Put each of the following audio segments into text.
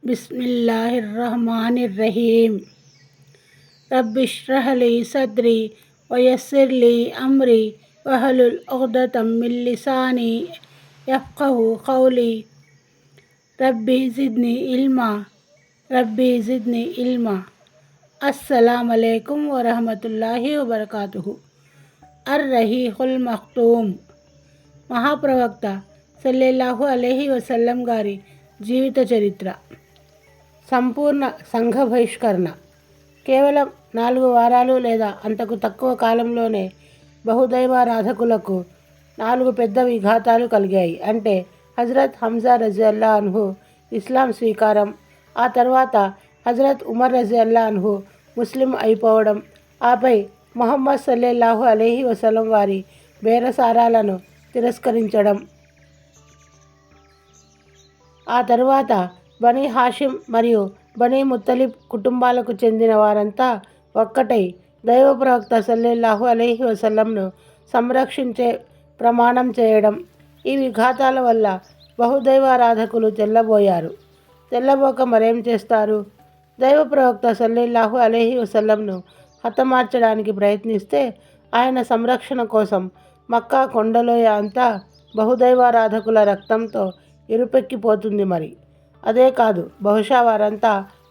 बिस्मिल्लाहिर्रहमानिर्रहीम। रब्बिश्रह ली सदरी वयस्सिर ली अमरी वहलुल उक़दतम मिन लिसानी यफ़क़हू क़ौली। रब्बी ज़िदनी इल्मा। अस्सलामु अलैकुम वरहमतुल्लाहि वबरकातुहु। अर्रहीक़ुल मख्तूम। మహాప్రవక్త సల్లల్లాహు అలైహి వసల్లం గారి జీవిత చరిత్ర. సంపూర్ణ సంఘ బహిష్కరణ. కేవలం 4 వారాలు లేదా అంతకు తక్కువ కాలంలోనే బహుదైవారాధకులకు 4 పెద్ద విఘాతాలు కలిగాయి. అంటే హజరత్ హంజా రజియల్లాహు అన్హు ఇస్లాం స్వీకారం, ఆ తర్వాత హజరత్ ఉమర్ రజియల్లాహు అన్హు ముస్లిం అయిపోవడం, ఆపై ముహమ్మద్ సల్లల్లాహు అలైహి వసల్లం వారి బేరసారాలను తిరస్కరించడం, ఆ తరువాత బనీ హాషిం మరియు బనీ ముత్తలిబ్ కుటుంబాలకు చెందిన వారంతా ఒక్కటై దైవ ప్రవక్త సల్లల్లాహు అలైహి వసల్లంను సంరక్షించే ప్రమాణం చేయడం. ఈ విఘాతాల వల్ల బహుదైవారాధకులు తెల్లబోయారు. తెల్లబోక మరేం చేస్తారు? దైవ ప్రవక్త సల్లల్లాహు అలైహి వసల్లంను హతమార్చడానికి ప్రయత్నిస్తే ఆయన సంరక్షణ కోసం మక్కా కొండలోయ అంతా బహుదైవారాధకుల రక్తంతో ఎరుపెక్కిపోతుంది. మరి అదే కాదు, బహుశా వారంతా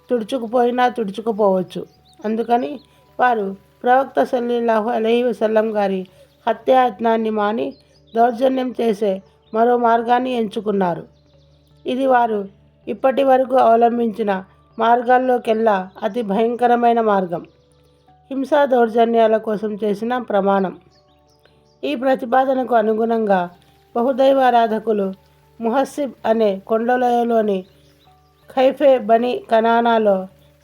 తుడుచుకుపోవచ్చు. అందుకని వారు ప్రవక్త సల్లల్లాహు అలైహి వసల్లం గారి హత్యాయత్నాన్ని మాని దౌర్జన్యం చేసే మరో మార్గాన్ని ఎంచుకున్నారు. ఇది వారు ఇప్పటి వరకు అవలంబించిన మార్గాల్లోకెల్లా అతి భయంకరమైన మార్గం. హింసా దౌర్జన్యాల కోసం చేసిన ప్రమాణం. ఈ ప్రతిపాదనకు అనుగుణంగా బహుదైవారాధకులు ముహస్సిబ్ అనే కొండలోయలోని ఖైఫే బనీ కనానాలో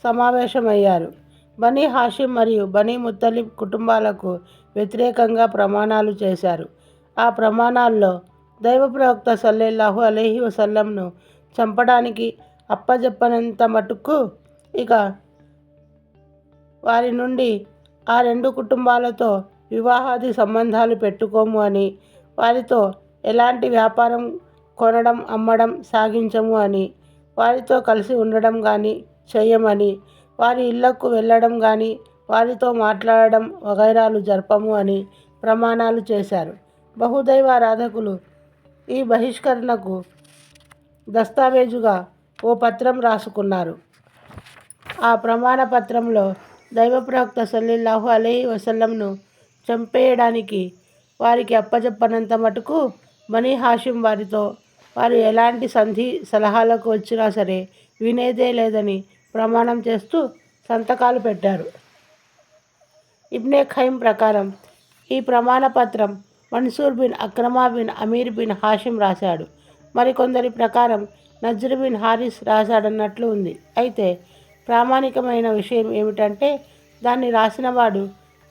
సమావేశమయ్యారు. బనీ హాషిం మరియు బనీ ముత్తలిబ్ కుటుంబాలకు వ్యతిరేకంగా ప్రమాణాలు చేశారు. ఆ ప్రమాణాల్లో దైవ ప్రవక్త సల్లల్లాహు అలైహి వసల్లంను చంపడానికి అప్పజెప్పనంత మటుకు ఇక వారి నుండి ఆ 2 కుటుంబాలతో వివాహాది సంబంధాలు పెట్టుకోము అని, వారితో ఎలాంటి వ్యాపారం, కొనడం అమ్మడం సాగించము అని, వారితో కలిసి ఉండడం కానీ చేయమని, వారి ఇళ్లకు వెళ్ళడం కానీ వారితో మాట్లాడడం వగైరాలు జరపము అని ప్రమాణాలు చేశారు. బహుదైవారాధకులు ఈ బహిష్కరణకు దస్తావేజుగా ఓ పత్రం రాసుకున్నారు. ఆ ప్రమాణ పత్రంలో దైవ ప్రవక్త సల్లల్లాహు అలైహి వసల్లంను చంపేయడానికి వారికి అప్పజెప్పనంత మటుకు బనీ హాషిం వారితో వారు ఎలాంటి సంధి సలహాలకు వచ్చినా సరే వినేదే లేదని ప్రమాణం చేస్తూ సంతకాలు పెట్టారు. ఇబ్నే ఖైమ్ ప్రకారం ఈ ప్రమాణ పత్రం Mansur bin Ikrima bin Amir bin Hashim రాశాడు. మరికొందరి ప్రకారం నజ్ర్ బిన్ హారిస్ రాశాడన్నట్లు ఉంది. అయితే ప్రామాణికమైన విషయం ఏమిటంటే దాన్ని రాసినవాడు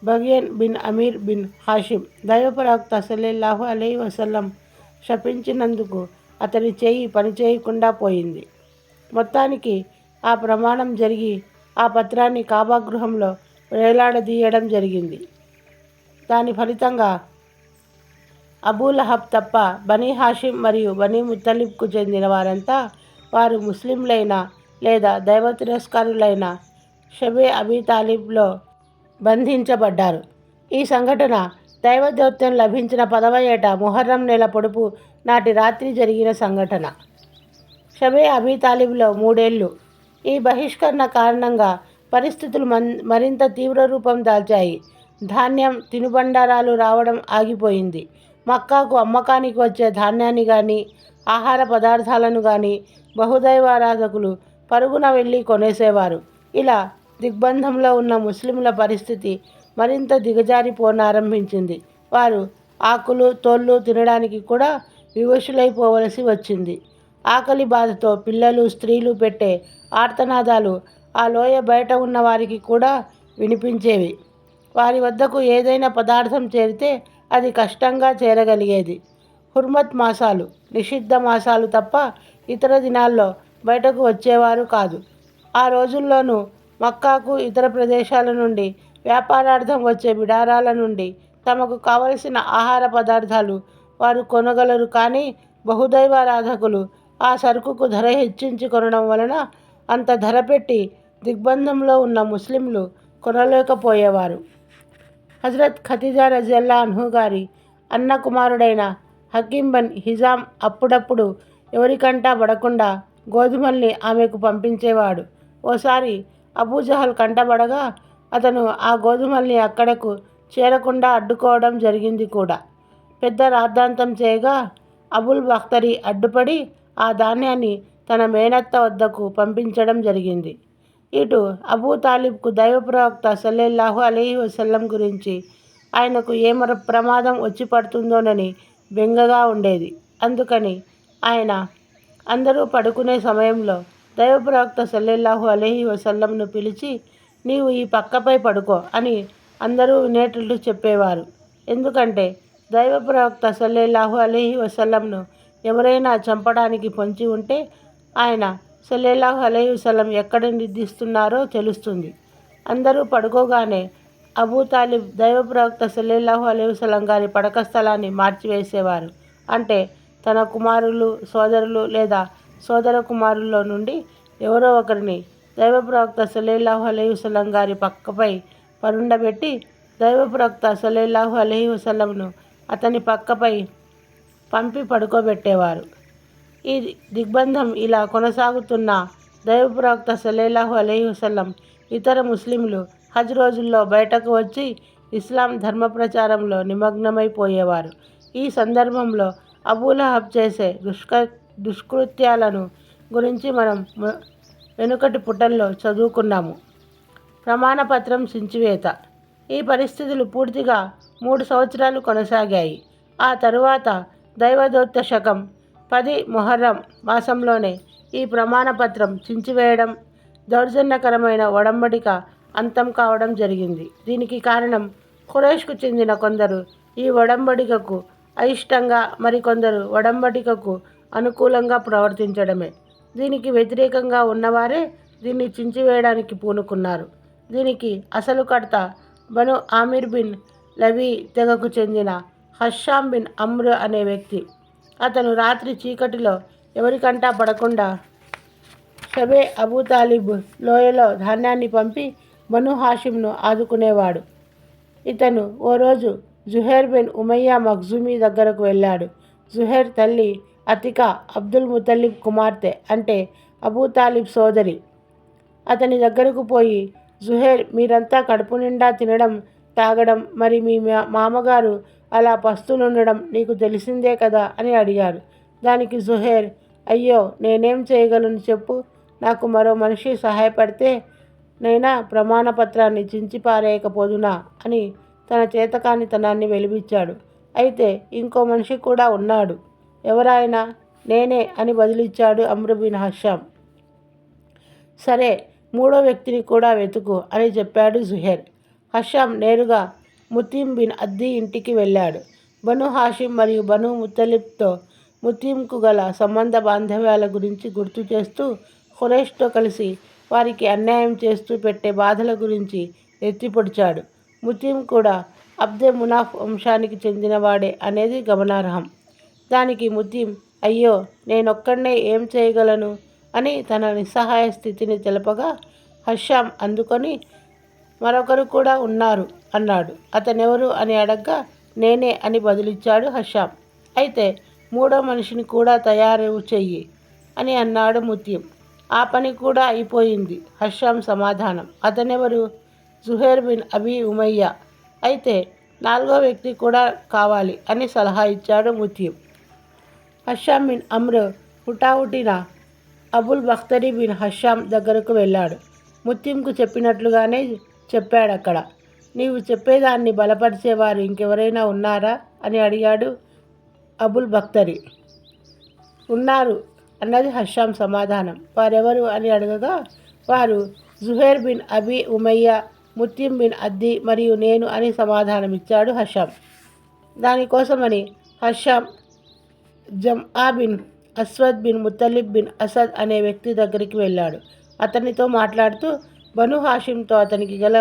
బగియన్ బిన్ అమీర్ బిన్ హాషిం. దైవ ప్రవక్త సల్లల్లాహు అలైహి వసల్లం శపించినందుకు అతని చేయి పనిచేయకుండా పోయింది. మొత్తానికి ఆ ప్రమాణం జరిగి ఆ పత్రాన్ని కాబా గృహంలో వేలాడదీయడం జరిగింది. దాని ఫలితంగా అబూ లహబ్ తప్ప బనీ హాషిం మరియు బనీ ముత్తలిబ్కు చెందిన వారంతా, వారు ముస్లింలైన లేదా దైవ తిరస్కారులైన షబే అబీ తాలిబ్లో బంధించబడ్డారు. ఈ సంఘటన దైవ దౌత్యం లభించిన 10వ ఏట ముహర్రం నెల పొడుపు నాటి రాత్రి జరిగిన సంఘటన. షబే అబీ తాలిబ్లో 3 ఏళ్లు. ఈ బహిష్కరణ కారణంగా పరిస్థితులు మరింత తీవ్ర రూపం దాల్చాయి. ధాన్యం, తినుబండారాలు రావడం ఆగిపోయింది. మక్కాకు అమ్మకానికి వచ్చే ధాన్యాన్ని కానీ ఆహార పదార్థాలను కానీ బహుదైవారాధకులు పరుగున వెళ్ళి కొనేసేవారు. ఇలా దిగ్బంధంలో ఉన్న ముస్లింల పరిస్థితి మరింత దిగజారిపోనారంభించింది. వారు ఆకులు, తోళ్ళు తినడానికి కూడా వివశులైపోవలసి వచ్చింది. ఆకలి బాధతో పిల్లలు, స్త్రీలు పెట్టే ఆర్తనాదాలు ఆ లోయ బయట ఉన్న వారికి కూడా వినిపించేవి. వారి వద్దకు ఏదైనా పదార్థం చేరితే అది కష్టంగా చేరగలిగేది. హుర్మత్ మాసాలు, నిషిద్ధ మాసాలు తప్ప ఇతర దినాల్లో బయటకు వచ్చేవారు కాదు. ఆ రోజుల్లోనూ మక్కాకు ఇతర ప్రదేశాల నుండి వ్యాపారార్థం వచ్చే బిడారాల నుండి తమకు కావలసిన ఆహార పదార్థాలు వారు కొనగలరు. కానీ బహుదైవారాధకులు ఆ సరుకుకు ధర హెచ్చించి కొనడం వలన అంత ధర పెట్టి దిగ్బంధంలో ఉన్న ముస్లింలు కొనలేకపోయేవారు. హజరత్ ఖదీజా రజియల్లా అన్హు గారి అన్న కుమారుడైన హకీం బిన్ హిజాం అప్పుడప్పుడు ఎవరికంటా పడకుండా గోధుమల్ని ఆమెకు పంపించేవాడు. ఓసారి అబూజహల్ కంటబడగా అతను ఆ గోధుమల్ని అక్కడకు చేరకుండా అడ్డుకోవడం జరిగింది కూడా. పెద్ద రాద్ధాంతం చేయగా అబుల్ బఖ్తరీ అడ్డుపడి ఆ ధాన్యాన్ని తన మేనత్త వద్దకు పంపించడం జరిగింది. ఇటు అబూ తాలిబ్కు దైవ ప్రవక్త సల్లల్లాహు అలైహి వసల్లం గురించి ఆయనకు ఏ ప్రమాదం వచ్చి పడుతుందోనని బెంగగా ఉండేది. అందుకని ఆయన అందరూ పడుకునే సమయంలో దైవ ప్రవక్త సల్లల్లాహు అలైహి వసల్లంను పిలిచి, నీవు ఈ పక్కపై పడుకో అని అందరూ వినేటట్లు చెప్పేవారు. ఎందుకంటే దైవ ప్రవక్త సల్లల్లాహు అలైహి వసల్లంను ఎవరైనా చంపడానికి పొంచి ఉంటే ఆయన సల్లల్లాహు అలైహి వసల్లం ఎక్కడ నిద్రిస్తున్నారో తెలుస్తుంది. అందరూ పడుకోగానే అబూ తాలిబ్ దైవ ప్రవక్త సల్లల్లాహు అలైహి వసల్లం గారి పడక స్థలాన్ని మార్చివేసేవారు. అంటే తన కుమారులు, సోదరులు లేదా సోదర కుమారుల్లో నుండి ఎవరో ఒకరిని దైవ ప్రవక్త సల్లల్లాహు అలైహి వసల్లం గారి పక్కపై పరుండబెట్టి దైవ ప్రవక్త సల్లల్లాహు అలైహి వసల్లంను అతని పక్కపై పంపి పడుకోబెట్టేవారు. ఈ దిగ్బంధం ఇలా కొనసాగుతున్న దైవ ప్రవక్త సల్లల్లాహు అలైహి వసల్లం ఇతర ముస్లింలు హజ్ రోజుల్లో బయటకు వచ్చి ఇస్లాం ధర్మ ప్రచారంలో నిమగ్నమైపోయేవారు. ఈ సందర్భంలో అబూలహబ్ చేసే దుష్కృత్యాలను గురించి మనం వెనుకటి పుటల్లో చదువుకున్నాము. ప్రమాణపత్రం చించివేత. ఈ పరిస్థితులు పూర్తిగా 3 సంవత్సరాలు కొనసాగాయి. ఆ తరువాత దైవదూత శకం 10 మొహర్రం మాసంలోనే ఈ ప్రమాణపత్రం చించివేయడం, దౌర్జన్యకరమైన ఒడంబడిక అంతం కావడం జరిగింది. దీనికి కారణం ఖురైష్కు చెందిన కొందరు ఈ ఒడంబడికకు అయిష్టంగా, మరికొందరు ఒడంబడికకు అనుకూలంగా ప్రవర్తించడమే. దీనికి వ్యతిరేకంగా ఉన్నవారే దీన్ని చించివేయడానికి పూనుకున్నారు. దీనికి అసలు కర్త బను ఆమిర్ బిన్ లవీ తెగకు చెందిన హష్షాం బిన్ అమ్ర్ అనే వ్యక్తి. అతను రాత్రి చీకటిలో ఎవరికంటా పడకుండా షబే అబూ తాలిబ్ లోయలో ధాన్యాన్ని పంపి బను హాషింను ఆదుకునేవాడు. ఇతను ఓ రోజు జుహైర్ బిన్ ఉమయ్యా మఖ్జూమీ దగ్గరకు వెళ్ళాడు. జుహైర్ తల్లి అతికా అబ్దుల్ ముతల్లిబ్ కుమార్తె, అంటే అబూ తాలిబ్ సోదరి. అతని దగ్గరకు పోయి, జుహైర్, మీరంతా కడుపు నిండా తినడం, తాగడం, మరి మీ మామగారు అలా పస్తులుండడం నీకు తెలిసిందే కదా అని అడిగారు. దానికి జుహైర్, అయ్యో, నేనేం చేయగలను చెప్పు, నాకు మరో మనిషి సహాయపడితే నైనా ప్రమాణపత్రాన్ని చించిపారేయకపోదునా అని తన చేతకానితనాన్ని వెలిబుచ్చాడు. అయితే ఇంకో మనిషి కూడా ఉన్నాడు. ఎవరాయన? నేనే అని బదులిచ్చాడు అమ్ర్ బిన్ హష్షాం. సరే, 3వ వ్యక్తిని కూడా వెతుకు అని చెప్పాడు జుహైర్. హష్షాం నేరుగా ముతీం బిన్ అద్దీ ఇంటికి వెళ్ళాడు. బను హాషిం మరియు బను ముత్తలిబ్తో ముతీంకు గల సంబంధ బాంధవ్యాల గురించి గుర్తు చేస్తూ, ఖురైష్తో కలిసి వారికి అన్యాయం చేస్తూ పెట్టే బాధల గురించి ఎత్తిపొడిచాడు. ముతీం కూడా అబ్దే మునాఫ్ వంశానికి చెందినవాడే అనేది గమనార్హం. దానికి ముతీం, అయ్యో, నేనొక్కడినే ఏం చేయగలను అని తన నిస్సహాయ స్థితిని తెలపగా, హష్షాం అందుకొని, మరొకరు కూడా ఉన్నారు అన్నాడు. అతనెవరు అని అడగ్గా, నేనే అని బదులిచ్చాడు హష్షాం. అయితే 3వ మనిషిని కూడా తయారు చెయ్యి అని అన్నాడు ముతీం. ఆ పని కూడా అయిపోయింది. హష్షాం సమాధానం. అతనెవరు? Zuhair bin Abi Umayya. అయితే 4వ వ్యక్తి కూడా కావాలి అని సలహా ఇచ్చాడు ముతీం. హష్షాం బిన్ అమ్ర్ హుటాహుటిన అబుల్ బఖ్తరీ బిన్ హష్షాం దగ్గరకు వెళ్ళాడు. ముతీంకు చెప్పినట్లుగానే చెప్పాడక్కడ. నీవు చెప్పేదాన్ని బలపరిచేవారు ఇంకెవరైనా ఉన్నారా అని అడిగాడు అబుల్ బఖ్తరీ. ఉన్నారు అన్నది హష్షాం సమాధానం. వారెవరు అని అడగగా, వారు Zuhair bin Abi Umayya, Mutim bin Adi మరియు నేను అని సమాధానమిచ్చాడు హష్షాం. దానికోసమని Hisham Zama bin Aswad bin Muttalib bin Asad అనే వ్యక్తి దగ్గరికి వెళ్ళాడు. అతనితో మాట్లాడుతూ బను హాషింతో అతనికి గల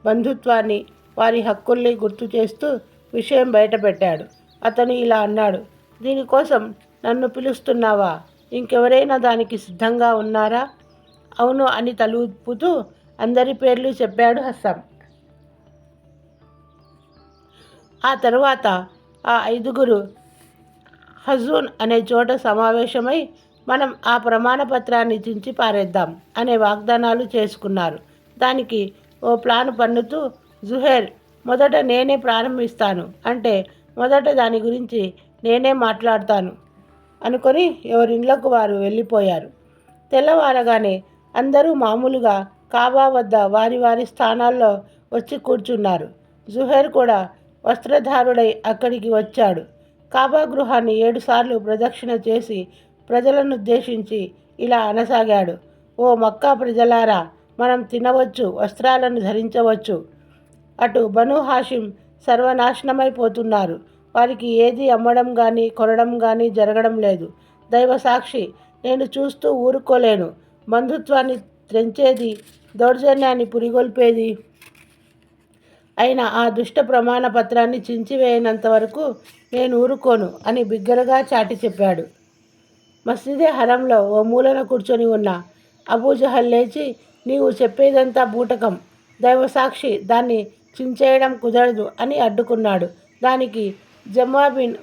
బంధుత్వాన్ని, వారి హక్కుల్ని గుర్తు చేస్తూ విషయం బయటపెట్టాడు. అతను ఇలా అన్నాడు, దీనికోసం నన్ను పిలుస్తున్నావా? ఇంకెవరైనా దానికి సిద్ధంగా ఉన్నారా? అవును అని తలూపుతూ అందరి పేర్లు చెప్పాడు హస్సం. ఆ తరువాత ఆ 5గురు హజూన్ అనే చోట సమావేశమై మనం ఆ ప్రమాణ పత్రాన్ని చించి పారేద్దాం అనే వాగ్దానాలు చేసుకున్నారు. దానికి ఓ ప్లాను పన్నుతూ జుహైర్, మొదట నేనే ప్రారంభిస్తాను అంటే మొదట దాని గురించి నేనే మాట్లాడతాను అనుకొని ఎవరిండ్లకు వారు వెళ్ళిపోయారు. తెల్లవారగానే అందరూ మామూలుగా కాబా వద్ద వారి వారి స్థానాల్లో వచ్చి కూర్చున్నారు. జుహైర్ కూడా వస్త్రధారుడై అక్కడికి వచ్చాడు. కాబా గృహాన్ని 7 సార్లు ప్రదక్షిణ చేసి ప్రజలనుద్దేశించి ఇలా అనసాగాడు. ఓ మక్కా ప్రజలారా, మనం తినవచ్చు, వస్త్రాలను ధరించవచ్చు. అటు బను హాషిం సర్వనాశనమైపోతున్నారు. వారికి ఏది అమ్మడం కానీ కొనడం కానీ జరగడం లేదు. దైవ సాక్షి, నేను చూస్తూ ఊరుకోలేను. బంధుత్వాన్ని త్రెంచేది, దౌర్జన్యాన్ని పురిగొల్పేది అయిన ఆ దుష్ట ప్రమాణ పత్రాన్ని చించివేయనంత వరకు నేను ఊరుకోను అని బిగ్గరగా చాటి చెప్పాడు. మస్జిదే హరంలో ఓ మూలన కూర్చొని ఉన్న అబూజహల్ లేచి, నీవు చెప్పేదంతా బూటకం, దైవసాక్షి, దాన్ని చించేయడం కుదరదు అని అడ్డుకున్నాడు. దానికి జమా బిన్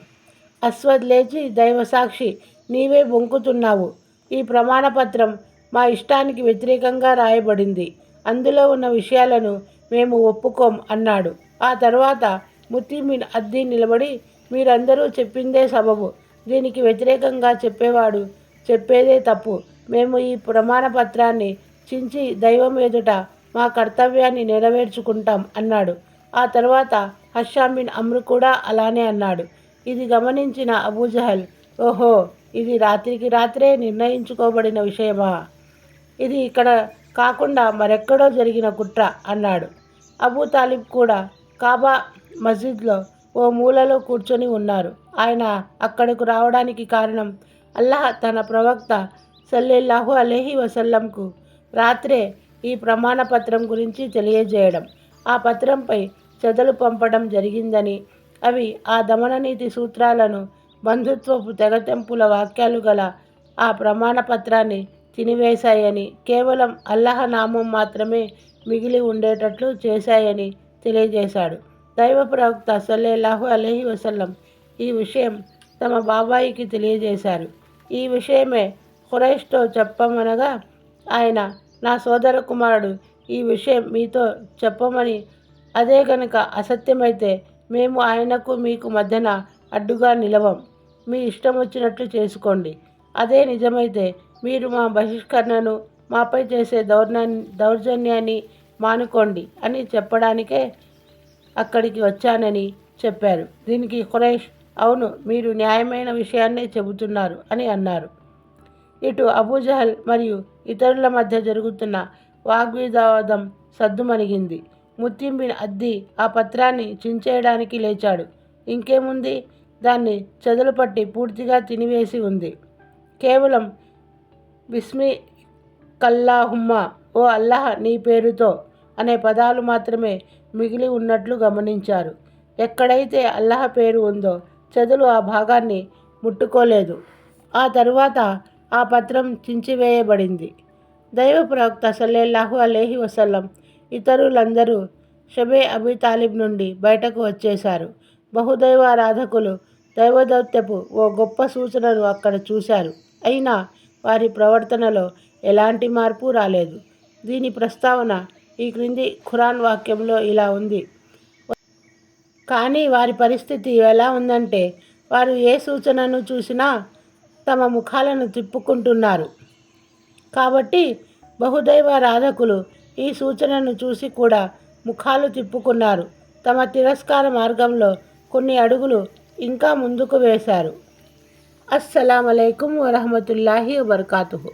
అస్వద్ లేచి, దైవసాక్షి, నీవే బొంకుతున్నావు. ఈ ప్రమాణపత్రం మా ఇష్టానికి వ్యతిరేకంగా రాయబడింది. అందులో ఉన్న విషయాలను మేము ఒప్పుకోం అన్నాడు. ఆ తర్వాత ముతీం బిన్ అద్దీ నిలబడి, మీరందరూ చెప్పిందే సబబు. దీనికి వ్యతిరేకంగా చెప్పేవాడు చెప్పేదే తప్పు. మేము ఈ ప్రమాణ పత్రాన్ని చించి దైవం ఎదుట మా కర్తవ్యాన్ని నెరవేర్చుకుంటాం అన్నాడు. ఆ తర్వాత హషాం బిన్ అమ్రు కూడా అలానే అన్నాడు. ఇది గమనించిన అబూజహల్, ఓహో, ఇది రాత్రికి రాత్రే నిర్ణయించుకోబడిన విషయమా? ఇది ఇక్కడ కాకుండా మరెక్కడో జరిగిన కుట్ర అన్నాడు. అబూ తాలిబ్ కూడా కాబా మస్జిద్లో ఓ మూలలో కూర్చొని ఉన్నారు. ఆయన అక్కడకు రావడానికి కారణం, అల్లాహ్ తన ప్రవక్త సల్లెల్లాహు అలైహి వసల్లంకు రాత్రే ఈ ప్రమాణ పత్రం గురించి తెలియజేయడం, ఆ పత్రంపై చెదలు పంపడం జరిగిందని, అవి ఆ దమననీతి సూత్రాలను, బంధుత్వపు తెగతెంపుల వాక్యాలు గల ఆ ప్రమాణ పత్రాన్ని తినివేశాయని, కేవలం అల్లాహ్ నామం మాత్రమే మిగిలి ఉండేటట్లు చేశాయని తెలియజేశాడు. దైవ ప్రవక్త సల్లెల్లాహు అలైహి వసల్లం ఈ విషయం తమ బాబాయికి తెలియజేశారు. ఈ విషయమే ఖురైష్తో చెప్పమనగా ఆయన, నా సోదర కుమారుడు ఈ విషయం మీతో చెప్పమని, అదే గనుక అసత్యమైతే మేము ఆయనకు మీకు మధ్యన అడ్డుగా నిలవం. మీ ఇష్టం వచ్చినట్లు చేసుకోండి. అదే నిజమైతే మీరు మా బహిష్కరణను, మాపై చేసే దౌర్జన్యాన్ని మానుకోండి అని చెప్పడానికే అక్కడికి వచ్చానని చెప్పారు. దీనికి ఖురైష్, అవును, మీరు న్యాయమైన విషయాన్నే చెబుతున్నారు అని అన్నారు. ఇటు అబూజహల్ మరియు ఇతరుల మధ్య జరుగుతున్న వాగ్వివాదం సద్దుమణిగింది. ముతీం బిన్ అద్దీ ఆ పత్రాన్ని చించేయడానికి లేచాడు. ఇంకేముంది, దాన్ని చెదలు పట్టి పూర్తిగా తినివేసి ఉంది. కేవలం బిస్మికల్లాహుమ్మా, ఓ అల్లాహ్ నీ పేరుతో అనే పదాలు మాత్రమే మిగిలి ఉన్నట్లు గమనించారు. ఎక్కడైతే అల్లాహ్ పేరు ఉందో చెదలు ఆ భాగాన్ని ముట్టుకోలేదు. ఆ తరువాత ఆ పత్రం చించివేయబడింది. దైవ ప్రవక్త సల్లెల్లాహు అలైహి వసల్లం ఇతరులందరూ షబే అబీ తాలిబ్ నుండి బయటకు వచ్చేశారు. బహుదైవారాధకులు దైవదౌత్యపు ఓ గొప్ప సూచనను అక్కడ చూశారు. అయినా వారి ప్రవర్తనలో ఎలాంటి మార్పు రాలేదు. దీని ప్రస్తావన ఈ క్రింది ఖురాన్ వాక్యంలో ఇలా ఉంది. కానీ వారి పరిస్థితి ఎలా ఉందంటే, వారు ఏ సూచనను చూసినా తమ ముఖాలను తిప్పుకుంటున్నారు. కాబట్టి బహుదైవారాధకులు ఈ సూచనను చూసి కూడా ముఖాలు తిప్పుకున్నారు. తమ తిరస్కార మార్గంలో కొన్ని అడుగులు ఇంకా ముందుకు వేశారు. అస్సలాము అలైకుం వరహమతుల్లాహి వబర్కాతుహు.